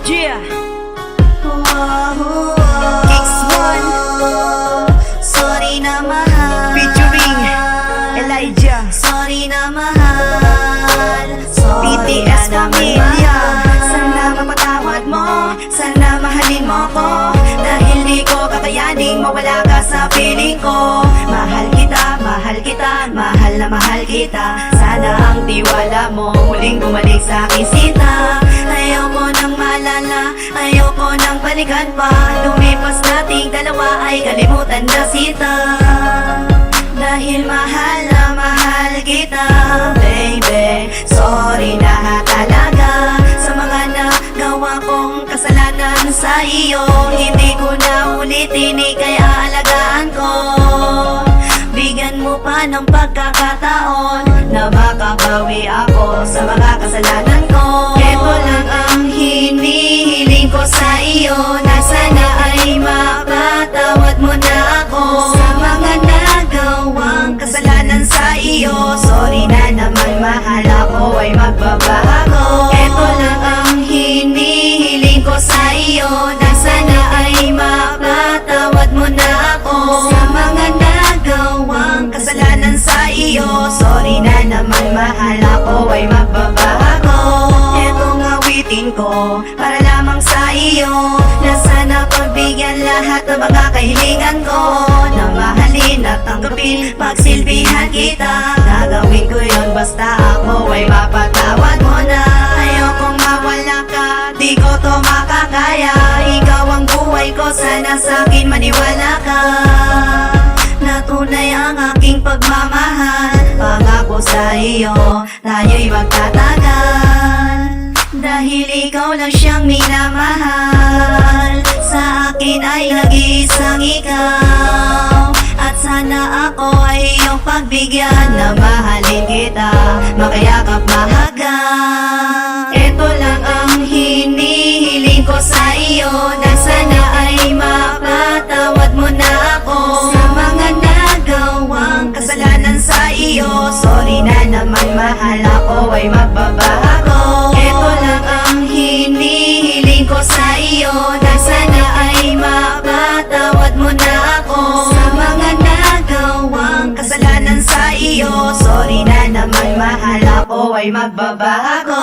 Yeah. X1 Sorry na mahal. Featuring Elijah. Sorry na mahal. BTS Pamilya. Sana mapatawad mo, sana mahalin mo ko, dahil di ko kakayaning mawala ka sa piling ko. Mahal kita, mahal kita, mahal na mahal kita. Sana ang tiwala mo muling bumalik sa aking sita. Ayoko nang malala, ayoko nang balikan pa. Lumipas nating dalawa ay kalimutan na sita. Dahil mahal na mahal kita, baby. Sorry na talaga sa mga nagawa kong kasalanan sa iyo. Hindi ko na ulitin, kaya alagaan ko. Bigyan mo pa ng pagkakataon na makabawi ako sa mga kasalanan ko. Ito lang ang hinihiling ko sa iyo, na sana ay mapatawad mo na ako sa mga nagawang kasalanan sa iyo. Sorry na naman mahal, ako ay magbabago. Ito lang ang hinihiling ko sa iyo, na sana ay mapatawad mo na ako sa mga nagawang kasalanan sa iyo. Sorry na naman mahal, ako ay magbabago. Etong awitin ko para lamang sa iyo, na sana pagbigyan lahat ng mga kahilingan ko, na mahalin at tanggapin, pagsilbihan kita. Gagawin ko yun basta ako ay mapatawad mo na. Ayokong mawala ka, di ko to makakaya. Ikaw ang buhay ko, sana sa'kin maniwala ka. Natunay ang aking pagmamahal, pangako sa iyo, tayo'y magtatagal. Dahil ikaw lang siyang minamahal, sa akin ay nag-iisang ikaw. At sana ako ay iyong pagbigyan, na mahalin kita, makayakap mahagang. Ito lang ang hinihiling ko sa iyo, na sana ay mapatawad mo na ako sa mga nagawang kasalanan sa iyo. Sorry na naman mahal, ako ay magbabago. Ito lang ang hinihiling ko sa iyo, na sana ay mapatawad mo na ako sa mga nagawang kasalanan sa iyo. Sorry na naman mahal, ako ay magbabago.